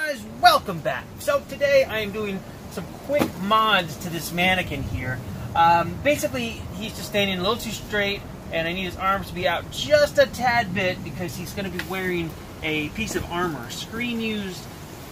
guys, welcome back. So today I am doing some quick mods to this mannequin here. Basically, he's just standing a little too straight, and I need his arms to be out just a tad bit because he's going to be wearing a piece of armor, screen-used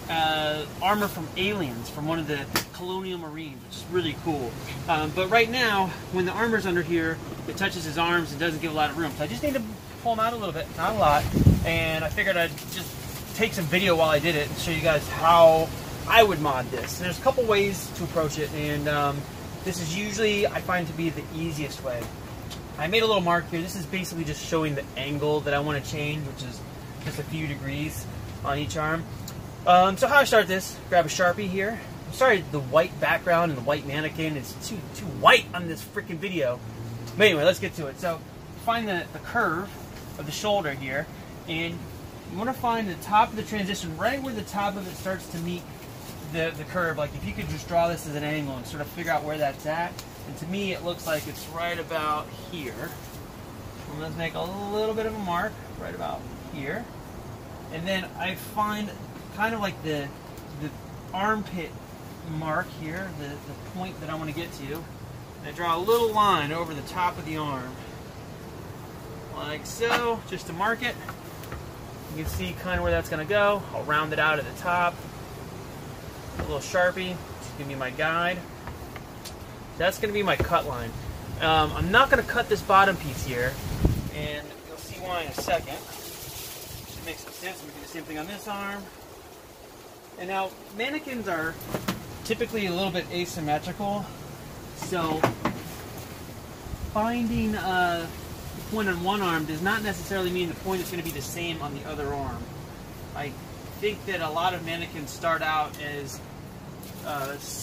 armor from Aliens, from one of the Colonial Marines, which is really cool. But right now, when the armor's under here, it touches his arms and doesn't give a lot of room. So I just need to pull him out a little bit, not a lot, and I figured I'd just take some video while I did it and show you guys how I would mod this. And there's a couple ways to approach it, and this is usually, I find, to be the easiest way. I made a little mark here. This is basically just showing the angle that I want to change, which is just a few degrees on each arm. So how I start this, grab a Sharpie here. I'm sorry the white background and the white mannequin is too white on this freaking video. But anyway, let's get to it. So find the curve of the shoulder here, and you want to find the top of the transition right where the top of it starts to meet the curve. Like if you could just draw this as an angle and sort of figure out where that's at. And to me it looks like it's right about here. And let's make a little bit of a mark right about here. And then I find kind of like the armpit mark here, the point that I want to get to. And I draw a little line over the top of the arm. Like so, just to mark it. You can see kind of where that's going to go. I'll round it out at the top. A little Sharpie to give me my guide. That's going to be my cut line. I'm not going to cut this bottom piece here, and you'll see why in a second. Should make some sense. We can do the same thing on this arm. And now, mannequins are typically a little bit asymmetrical, so finding the point on one arm does not necessarily mean the point is going to be the same on the other arm. I think that a lot of mannequins start out as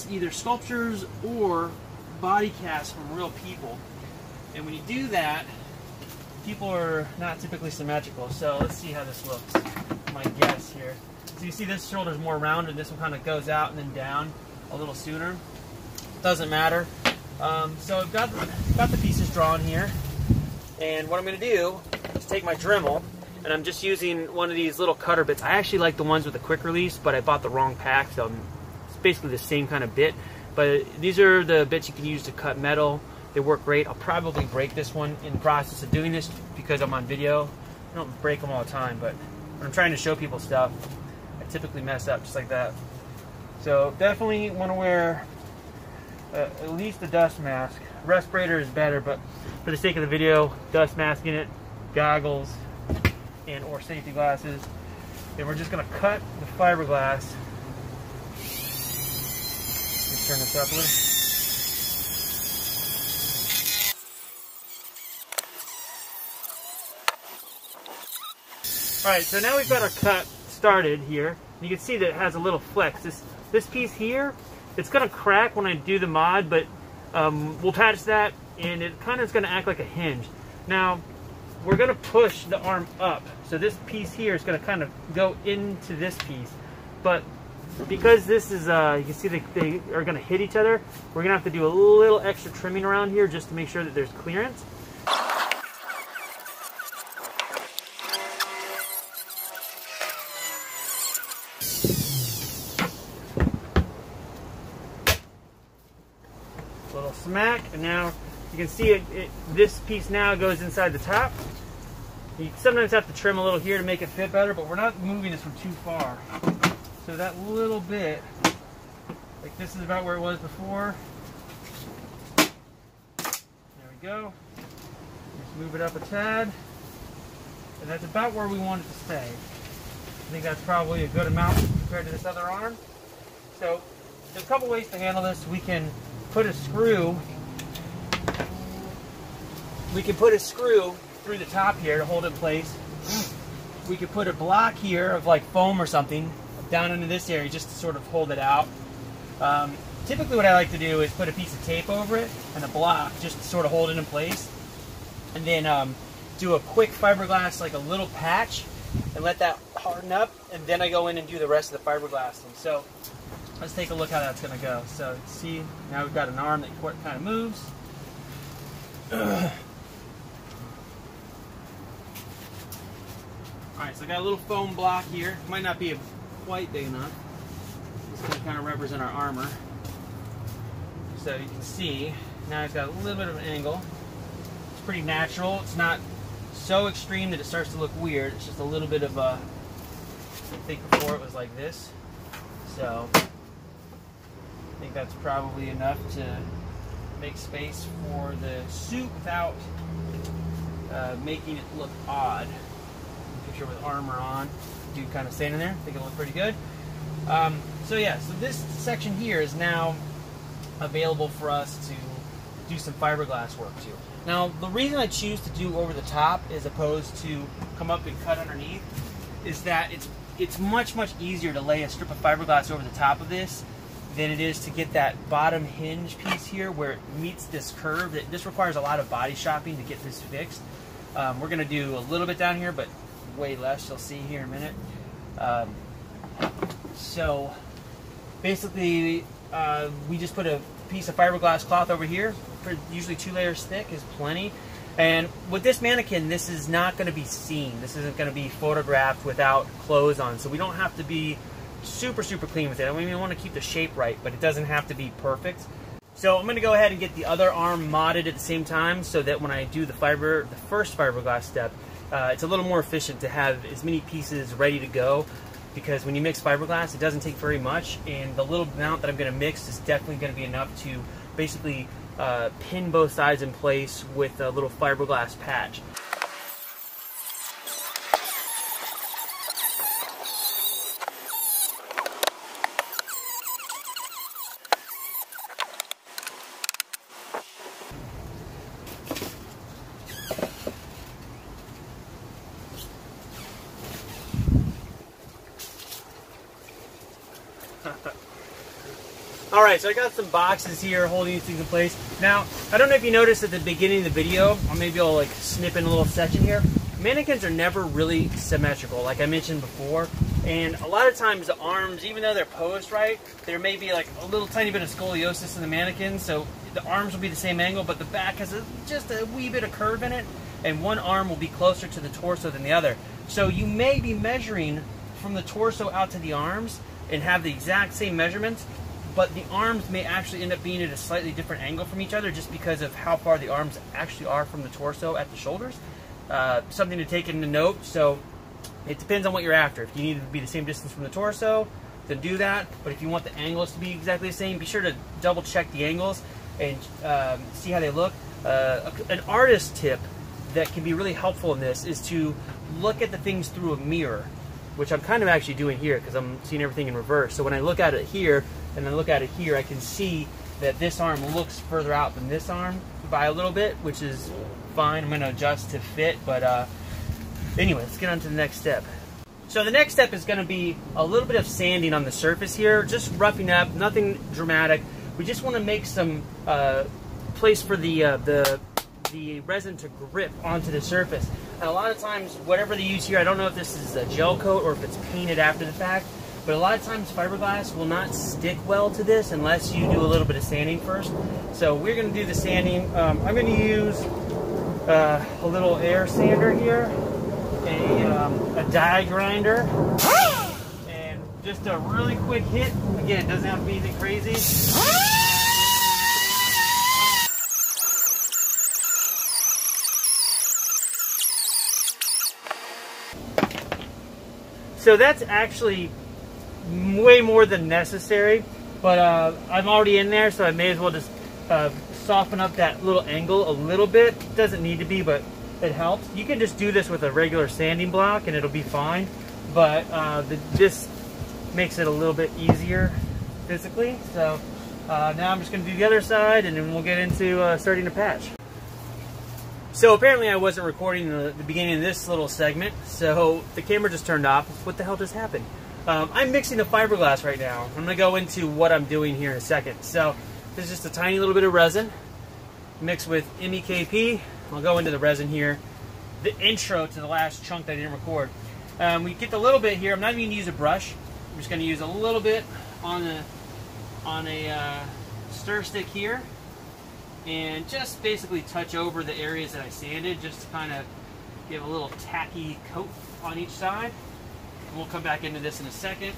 either sculptures or body casts from real people, and when you do that, people are not typically symmetrical. So let's see how this looks. My guess here. So you see this shoulder is more rounded, this one kind of goes out and then down a little sooner. Doesn't matter. So I've got the pieces drawn here, and what I'm going to do is take my Dremel, and I'm just using one of these little cutter bits. I actually like the ones with a quick release, but I bought the wrong pack, so it's basically the same kind of bit. But these are the bits you can use to cut metal. They work great. I'll probably break this one in the process of doing this because I'm on video. I don't break them all the time, but when I'm trying to show people stuff, I typically mess up just like that. So definitely want to wear at least a dust mask. Respirator is better, but for the sake of the video, dust mask in it, goggles, and or safety glasses. And we're just going to cut the fiberglass. Let's turn this up a little. Alright, so now we've got our cut started here. You can see that it has a little flex. This piece here, it's going to crack when I do the mod, but we'll patch that, and it kind of is going to act like a hinge. Now, we're going to push the arm up, so this piece here is going to kind of go into this piece. But because this is, you can see they are going to hit each other, we're going to have to do a little extra trimming around here just to make sure that there's clearance. Little smack, and now you can see this piece now goes inside the top. You sometimes have to trim a little here to make it fit better, but we're not moving this from too far. So that little bit, like this is about where it was before. There we go. Just move it up a tad. And that's about where we want it to stay. I think that's probably a good amount compared to this other arm. So there's a couple ways to handle this. We can put a screw. We can put a screw through the top here to hold it in place. We could put a block here of like foam or something down into this area just to sort of hold it out. Typically what I like to do is put a piece of tape over it and a block just to sort of hold it in place. And then do a quick fiberglass, like a little patch, and let that harden up, and then I go in and do the rest of the fiberglassing. So let's take a look how that's going to go. So see, now we've got an arm that kind of moves. Alright, so I got a little foam block here. Might not be a quite big enough. This can kind of represent our armor. So you can see, now it's got a little bit of an angle. It's pretty natural. It's not so extreme that it starts to look weird. It's just a little bit of a, I think before it was like this. So I think that's probably enough to make space for the suit without making it look odd. Picture with armor on, dude kind of standing there. I think it'll look pretty good. So yeah, so this section here is now available for us to do some fiberglass work to. Now, the reason I choose to do over the top as opposed to come up and cut underneath is that it's much easier to lay a strip of fiberglass over the top of this than it is to get that bottom hinge piece here where it meets this curve. This requires a lot of body shopping to get this fixed. We're going to do a little bit down here, but way less. You'll see here in a minute. So basically, we just put a piece of fiberglass cloth over here. Usually 2 layers thick is plenty. And with this mannequin, this is not going to be seen. This isn't going to be photographed without clothes on. So we don't have to be super clean with it. I mean, we want to keep the shape right, but it doesn't have to be perfect. So I'm going to go ahead and get the other arm modded at the same time so that when I do the first fiberglass step, it's a little more efficient to have as many pieces ready to go, because when you mix fiberglass, it doesn't take very much, and the little amount that I'm going to mix is definitely going to be enough to basically pin both sides in place with a little fiberglass patch. Alright, so I got some boxes here holding these things in place. Now, I don't know if you noticed at the beginning of the video, or maybe I'll like snip in a little section here. Mannequins are never really symmetrical, like I mentioned before. And a lot of times the arms, even though they're posed right, there may be like a little tiny bit of scoliosis in the mannequin. So the arms will be the same angle, but the back has just a wee bit of curve in it. And one arm will be closer to the torso than the other. So you may be measuring from the torso out to the arms and have the exact same measurements, but the arms may actually end up being at a slightly different angle from each other just because of how far the arms actually are from the torso at the shoulders. Something to take into note. So it depends on what you're after. If you need it to be the same distance from the torso, then do that. But if you want the angles to be exactly the same, be sure to double check the angles and see how they look. An artist tip that can be really helpful in this is to look at the things through a mirror, which I'm kind of actually doing here because I'm seeing everything in reverse. So when I look at it here and then look at it here, I can see that this arm looks further out than this arm by a little bit, which is fine. I'm going to adjust to fit, but anyway, let's get on to the next step. So the next step is going to be a little bit of sanding on the surface here, just roughing up, nothing dramatic. We just want to make some place for the resin to grip onto the surface. And a lot of times, whatever they use here, I don't know if this is a gel coat or if it's painted after the fact, but a lot of times fiberglass will not stick well to this unless you do a little bit of sanding first. So we're going to do the sanding. I'm going to use a little air sander here, a die grinder, and just a really quick hit. Again, it doesn't have to be anything crazy. So that's actually way more than necessary, but I'm already in there, so I may as well just soften up that little angle a little bit. It doesn't need to be, but it helps. You can just do this with a regular sanding block and it'll be fine, but this makes it a little bit easier physically. So now I'm just going to do the other side and then we'll get into starting to patch. So apparently I wasn't recording the beginning of this little segment, so the camera just turned off. What the hell just happened? I'm mixing the fiberglass right now. I'm going to go into what I'm doing here in a second. So this is just a tiny little bit of resin mixed with MEKP. I'll go into the resin here. The intro to the last chunk that I didn't record. We get the little bit here. I'm not even going to use a brush. I'm just going to use a little bit on a stir stick here. And just basically touch over the areas that I sanded just to kind of give a little tacky coat on each side. And we'll come back into this in a second.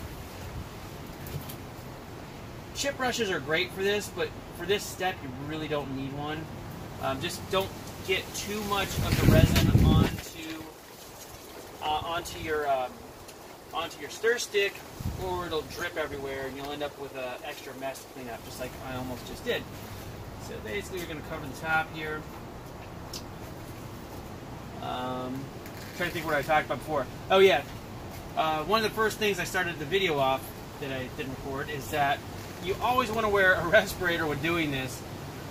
chip brushes are great for this, but for this step you really don't need one. Just don't get too much of the resin onto your stir stick, or it'll drip everywhere and you'll end up with an extra mess to clean up, just like I almost just did. So basically you're going to cover the top here. Trying to think what I talked about before. Oh yeah, one of the first things I started the video off that I didn't record is that you always want to wear a respirator when doing this.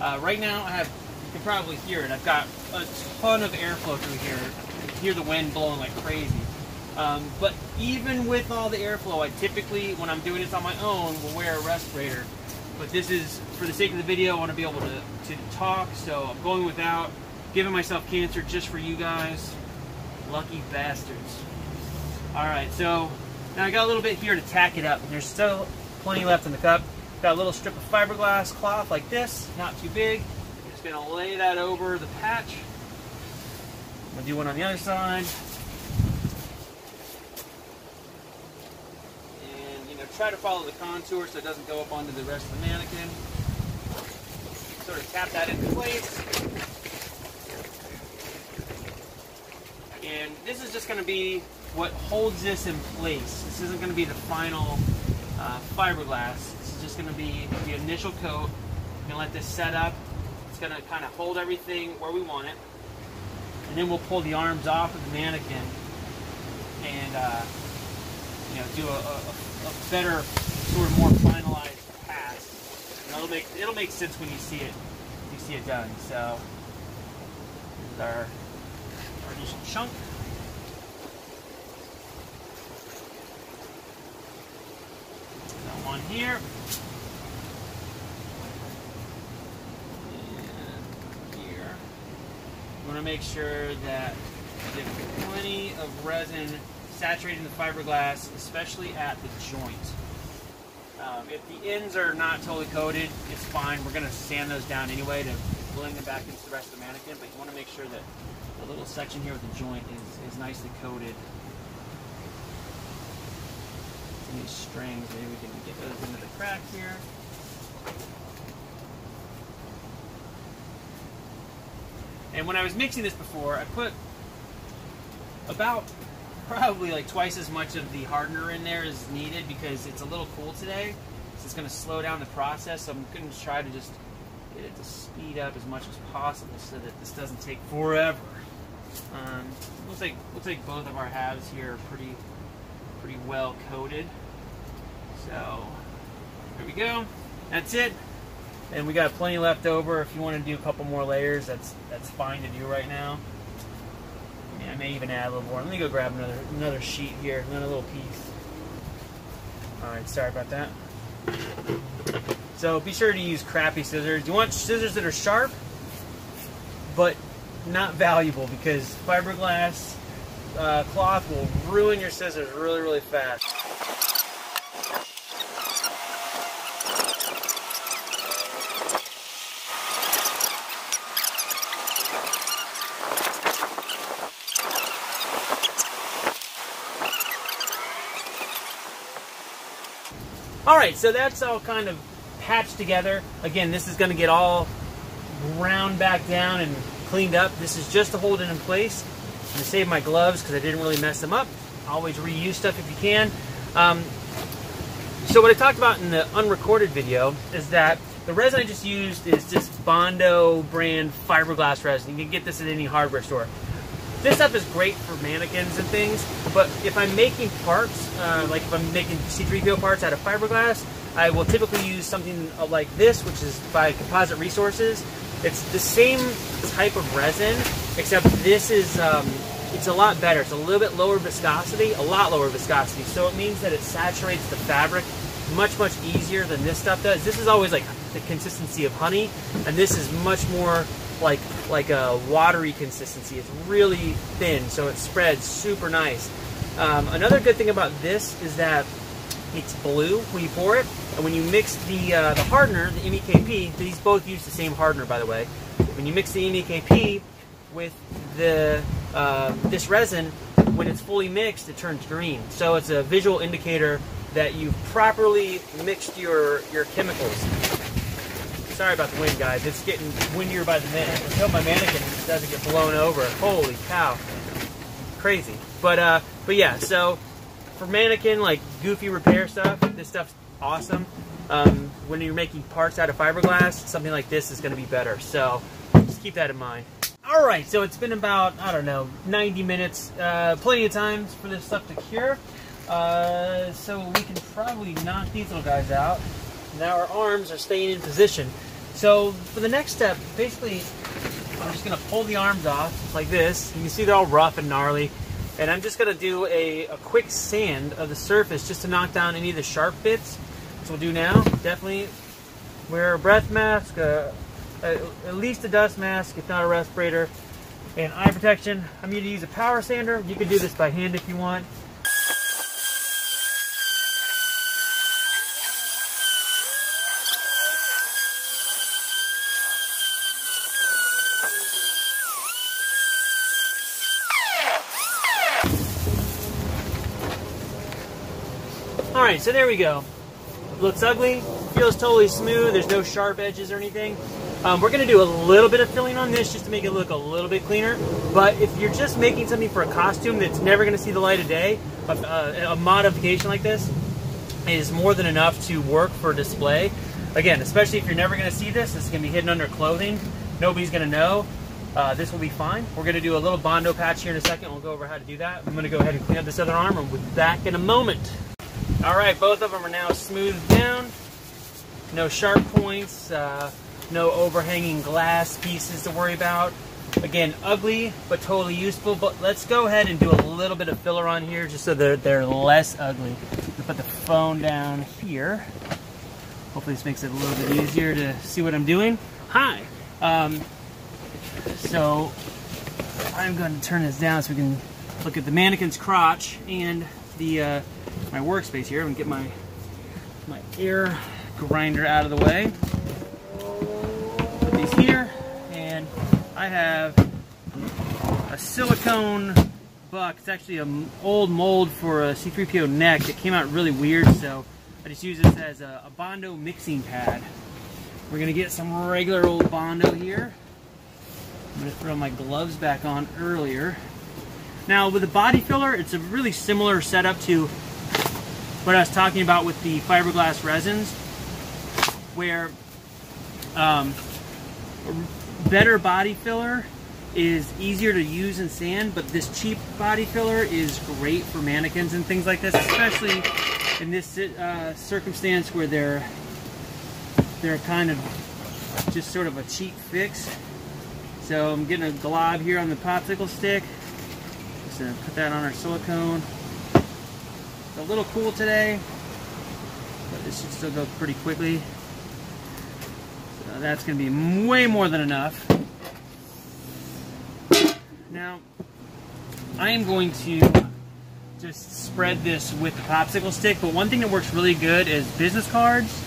Right now I have, you can probably hear it, I've got a ton of airflow through here. You can hear the wind blowing like crazy. But even with all the airflow, I typically, when I'm doing this on my own, will wear a respirator. But this is, for the sake of the video, I want to be able to talk, so I'm going without, giving myself cancer just for you guys. Lucky bastards. Alright, so now I got a little bit here to tack it up. There's still plenty left in the cup. Got a little strip of fiberglass cloth like this, not too big. I'm just going to lay that over the patch. I'm going to do one on the other side. And, you know, try to follow the contour so it doesn't go up onto the rest of the mannequin. Sort of tap that into place. And this is just going to be what holds this in place. This isn't going to be the final fiberglass. This is just going to be the initial coat. I'm going to let this set up. It's going to kind of hold everything where we want it. And then we'll pull the arms off of the mannequin and you know, do a better, sort of more finalized pass. And it'll make sense when you see it done. So this is our initial chunk. Got one here. And here. You want to make sure that you get plenty of resin saturating the fiberglass, especially at the joint. If the ends are not totally coated, it's fine. We're going to sand those down anyway to blend them back into the rest of the mannequin, but you want to make sure that the little section here with the joint is nicely coated. These strings, maybe we can get those into the crack here. And when I was mixing this before, I put about probably like twice as much of the hardener in there as needed because it's a little cool today. So it's going to slow down the process. So I'm going to try to just get it to speed up as much as possible so that this doesn't take forever. Looks like both of our halves here are pretty well coated. So there we go. That's it. And we got plenty left over. If you want to do a couple more layers, that's fine to do right now. I may even add a little more. Let me go grab another sheet here, another little piece. All right, sorry about that. So be sure to use crappy scissors. You want scissors that are sharp, but not valuable, because fiberglass cloth will ruin your scissors really, really fast. Alright, so that's all kind of patched together. Again, this is going to get all ground back down and cleaned up. This is just to hold it in place. I'm going to save my gloves because I didn't really mess them up. Always reuse stuff if you can. So what I talked about in the unrecorded video is that the resin I just used is just Bondo brand fiberglass resin. You can get this at any hardware store. This stuff is great for mannequins and things, but if I'm making parts, like if I'm making C3PO parts out of fiberglass, I will typically use something like this, which is by Composite Resources. It's the same type of resin, except this is, it's a lot better. It's a little bit lower viscosity, a lot lower viscosity, so it means that it saturates the fabric much, much easier than this stuff does. This is always like the consistency of honey, and this is much more like a watery consistency. It's really thin, so it spreads super nice. Another good thing about this is that it's blue when you pour it, and when you mix the hardener, the MEKP, these both use the same hardener, by the way. When you mix the MEKP with the this resin, when it's fully mixed, it turns green. So it's a visual indicator that you've properly mixed your chemicals. Sorry about the wind, guys. It's getting windier by the minute. Let's hope my mannequin doesn't get blown over. Holy cow. Crazy. But yeah, so for mannequin, like goofy repair stuff, this stuff's awesome. When you're making parts out of fiberglass, something like this is going to be better. So just keep that in mind. Alright, so it's been about, I don't know, 90 minutes. Plenty of time for this stuff to cure. So we can probably knock these little guys out. Now our arms are staying in position. So for the next step, basically, I'm just going to pull the arms off like this. You can see they're all rough and gnarly. And I'm just going to do a quick sand of the surface just to knock down any of the sharp bits. So we'll do now. Definitely wear a breath mask, at least a dust mask, if not a respirator, and eye protection. I'm going to use a power sander. You can do this by hand if you want. Alright, so there we go. Looks ugly, feels totally smooth, there's no sharp edges or anything. We're going to do a little bit of filling on this just to make it look a little bit cleaner. But if you're just making something for a costume that's never going to see the light of day, a modification like this is more than enough to work for display. Again, especially if you're never going to see this, this is going to be hidden under clothing. Nobody's going to know. This will be fine. We're going to do a little Bondo patch here in a second. We'll go over how to do that. I'm going to go ahead and clean up this other arm, and we'll be back in a moment. Alright, both of them are now smoothed down. No sharp points, no overhanging glass pieces to worry about. Again, ugly, but totally useful. But let's go ahead and do a little bit of filler on here just so they're less ugly. I'll put the phone down here. Hopefully this makes it a little bit easier to see what I'm doing. Hi! So, I'm going to turn this down so we can look at the mannequin's crotch and the my workspace here. I'm gonna get my air grinder out of the way. Put these here, and I have a silicone buck. It's actually an old mold for a C3PO neck that came out really weird, so I just use this as a Bondo mixing pad. We're gonna get some regular old Bondo here. I'm gonna throw my gloves back on earlier. Now with the body filler, it's a really similar setup to what I was talking about with the fiberglass resins, where better body filler is easier to use in sand, but this cheap body filler is great for mannequins and things like this, especially in this circumstance where they're kind of just sort of a cheap fix. So I'm getting a glob here on the popsicle stick. Just gonna put that on our silicone. It's a little cool today, but this should still go pretty quickly. So that's going to be way more than enough. Now, I am going to just spread this with the popsicle stick, but one thing that works really good is business cards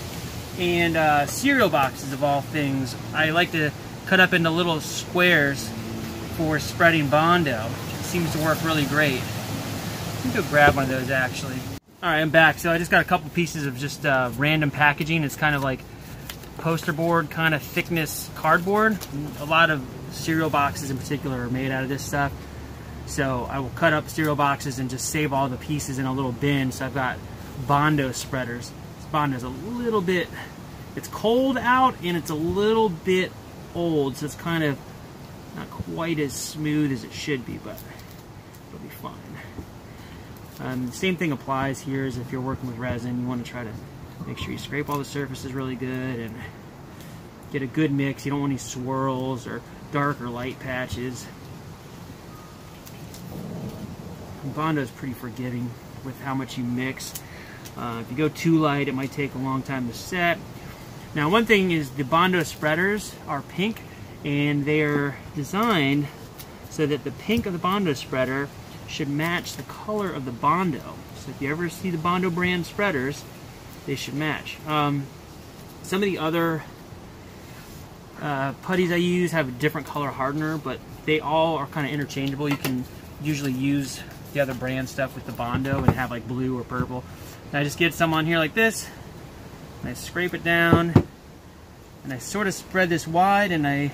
and cereal boxes of all things. I like to cut up into little squares for spreading Bondo. It seems to work really great. Let me go grab one of those actually. Alright, I'm back. So I just got a couple pieces of just random packaging. It's kind of like poster board kind of thickness cardboard. A lot of cereal boxes in particular are made out of this stuff. So I will cut up cereal boxes and just save all the pieces in a little bin. So I've got Bondo spreaders. This Bondo's a little bit, it's cold out and it's a little bit old, so it's kind of not quite as smooth as it should be, but it'll be fine. The same thing applies here as if you're working with resin. You want to try to make sure you scrape all the surfaces really good and get a good mix. You don't want any swirls or dark or light patches. Bondo is pretty forgiving with how much you mix. If you go too light, it might take a long time to set. Now, one thing is the Bondo spreaders are pink, and they're designed so that the pink of the Bondo spreader should match the color of the Bondo. So if you ever see the Bondo brand spreaders, they should match. Some of the other putties I use have a different color hardener, but they all are kind of interchangeable. You can usually use the other brand stuff with the Bondo and have like blue or purple. I just get some on here like this, and I scrape it down, and I sort of spread this wide, and I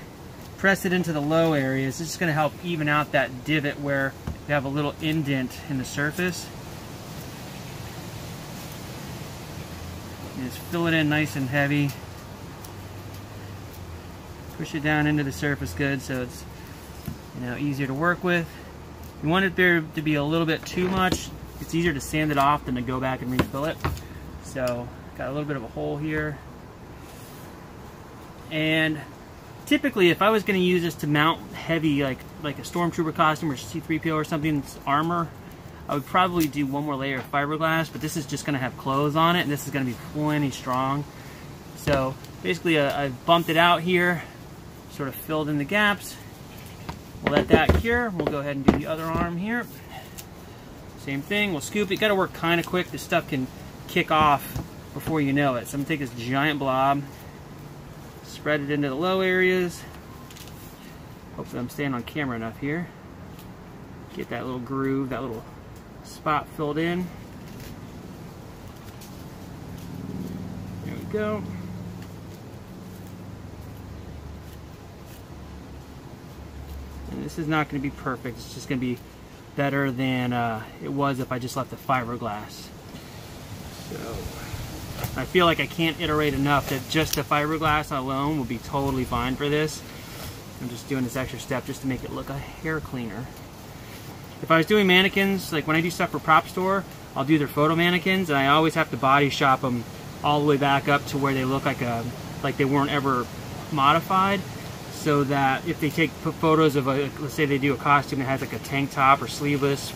press it into the low areas. This is going to help even out that divot where you have a little indent in the surface. And just fill it in nice and heavy. Push it down into the surface good so it's, you know, easier to work with. You want it there to be a little bit too much. It's easier to sand it off than to go back and refill it. So got a little bit of a hole here. And typically, if I was going to use this to mount heavy, like a stormtrooper costume or C-3PO or something's armor, I would probably do one more layer of fiberglass, but this is just going to have clothes on it, and this is going to be plenty strong. So basically, I've bumped it out here, sort of filled in the gaps. We'll let that cure. We'll go ahead and do the other arm here. Same thing, we'll scoop it. Got to work kind of quick. This stuff can kick off before you know it. So I'm going to take this giant blob, spread it into the low areas. Hopefully I'm staying on camera enough here. Get that little groove, that little spot filled in. There we go. And this is not going to be perfect. It's just going to be better than it was if I just left the fiberglass. So I feel like I can't iterate enough that just the fiberglass alone will be totally fine for this. I'm just doing this extra step just to make it look a hair cleaner. If I was doing mannequins, like when I do stuff for Prop Store, I'll do their photo mannequins, and I always have to body shop them all the way back up to where they look like they weren't ever modified, so that if they put photos of let's say they do a costume that has like a tank top or sleeveless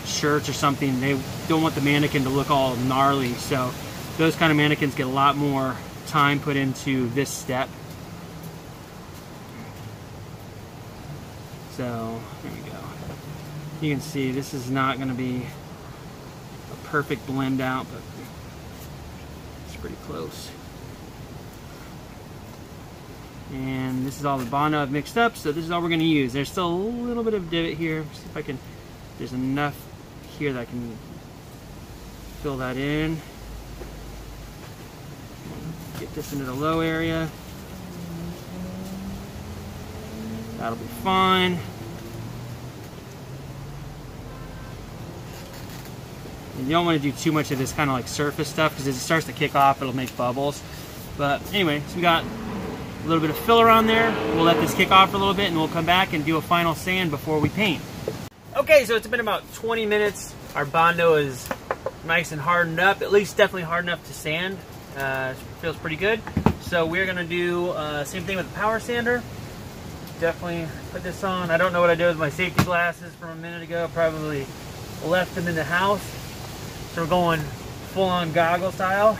shirts or something, they don't want the mannequin to look all gnarly. So those kind of mannequins get a lot more time put into this step. So there we go. You can see this is not going to be a perfect blend out, but it's pretty close. And this is all the Bondo I've mixed up, so this is all we're going to use. There's still a little bit of divot here. See if I can, there's enough here that I can fill that in. Get this into the low area. That'll be fine. And you don't want to do too much of this kind of like surface stuff, because as it starts to kick off, it'll make bubbles. But anyway, so we got a little bit of filler on there. We'll let this kick off for a little bit, and we'll come back and do a final sand before we paint. Okay, so it's been about 20 minutes. Our Bondo is nice and hardened up, at least definitely hard enough to sand. Feels pretty good. So we're gonna do same thing with the power sander. Definitely put this on. I don't know what I did with my safety glasses from a minute ago. Probably left them in the house. So we're going full-on goggle style.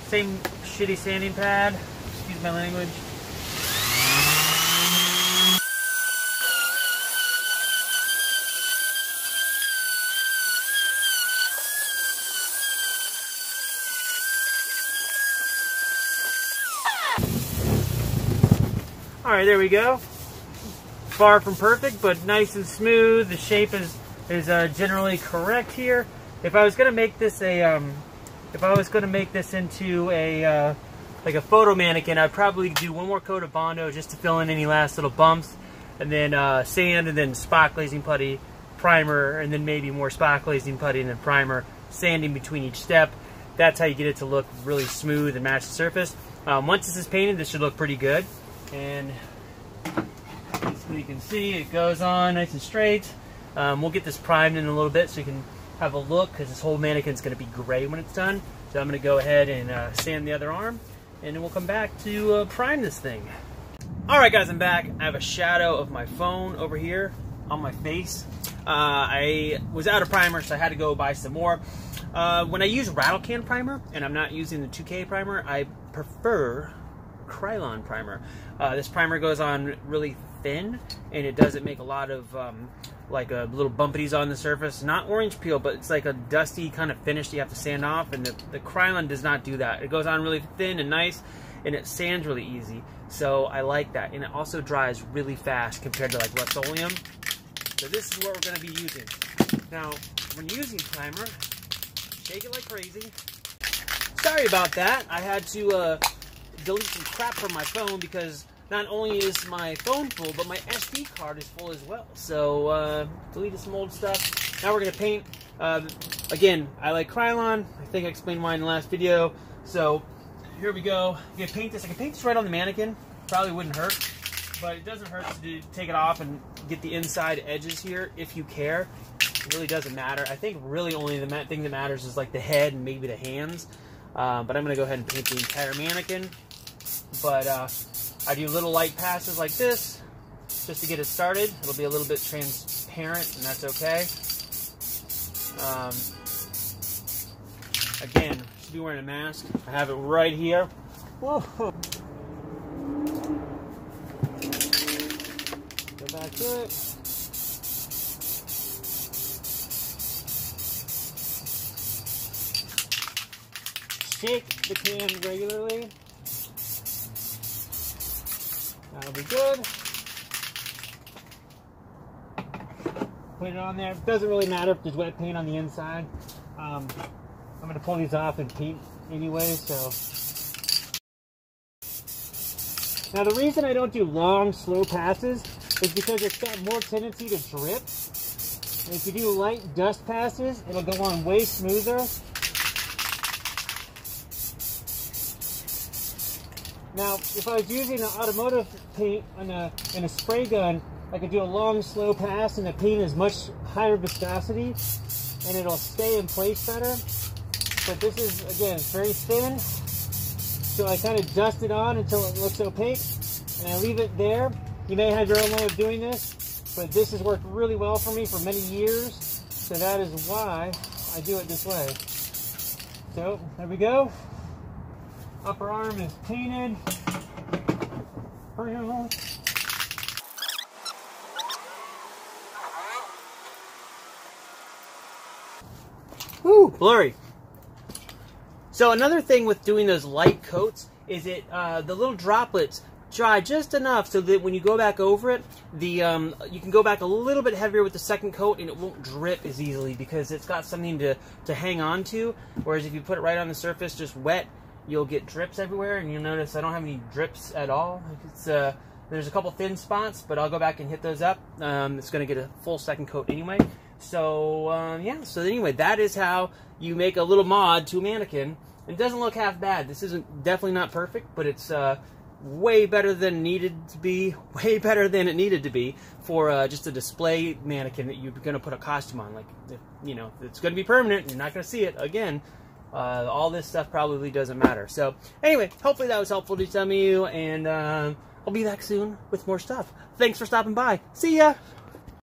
Same shitty sanding pad. Excuse my language. All right, there we go. Far from perfect, but nice and smooth. The shape is generally correct here. If I was gonna make this into a like a photo mannequin, I'd probably do one more coat of Bondo just to fill in any last little bumps, and then sand, and then spot glazing putty, primer, and then maybe more spot glazing putty and then primer, sanding between each step. That's how you get it to look really smooth and match the surface. Once this is painted, this should look pretty good. And basically you can see it goes on nice and straight. We'll get this primed in a little bit so you can have a look, because this whole mannequin is going to be gray when it's done. So I'm going to go ahead and sand the other arm, and then we'll come back to prime this thing. Alright guys, I'm back. I have a shadow of my phone over here on my face. I was out of primer, so I had to go buy some more. When I use rattle can primer, and I'm not using the 2K primer, I prefer Krylon primer. This primer goes on really thin, and it doesn't make a lot of like little bumpities on the surface. Not orange peel, but it's like a dusty kind of finish that you have to sand off, and the Krylon does not do that. It goes on really thin and nice, and it sands really easy. So I like that, and it also dries really fast compared to like Rust-Oleum. So this is what we're going to be using. Now, when using primer, Shake it like crazy. Sorry about that. I had to delete some crap from my phone because not only is my phone full, but my SD card is full as well. So deleted some old stuff. Now we're gonna paint. Again, I like Krylon. I think I explained why in the last video. So here we go. I'm gonna paint this. I can paint this right on the mannequin. Probably wouldn't hurt, but it doesn't hurt to take it off and get the inside edges here if you care. It really doesn't matter. I think really only the thing that matters is like the head and maybe the hands. But I'm going to go ahead and paint the entire mannequin. But I do little light passes like this just to get it started. It'll be a little bit transparent, and that's okay. Again, should be wearing a mask. I have it right here. Whoa. Go back to it. Shake the can regularly. That'll be good. Put it on there. It doesn't really matter if there's wet paint on the inside. I'm going to pull these off and paint anyway, so. Now the reason I don't do long, slow passes is because it's got more tendency to drip. And if you do light dust passes, it'll go on way smoother. Now, if I was using an automotive paint in a spray gun, I could do a long, slow pass, and the paint is much higher viscosity, and it'll stay in place better. But this is, again, very thin, so I kind of dust it on until it looks opaque, and I leave it there. You may have your own way of doing this, but this has worked really well for me for many years, so that is why I do it this way. So, there we go. Upper arm is painted. Woo, blurry. So another thing with doing those light coats is the little droplets dry just enough so that when you go back over it, you can go back a little bit heavier with the second coat and it won't drip as easily because it's got something to hang on to. Whereas if you put it right on the surface, just wet, you'll get drips everywhere, and you'll notice I don't have any drips at all. It's, there's a couple thin spots, but I'll go back and hit those up. It's going to get a full second coat anyway. So, yeah, so anyway, that is how you make a little mod to a mannequin. It doesn't look half bad. This isn't definitely not perfect, but it's way better than it needed to be, for just a display mannequin that you're going to put a costume on. Like, you know, it's going to be permanent, you're not going to see it again. All this stuff probably doesn't matter. So anyway, hopefully that was helpful to some of you, and I'll be back soon with more stuff. Thanks for stopping by. See ya!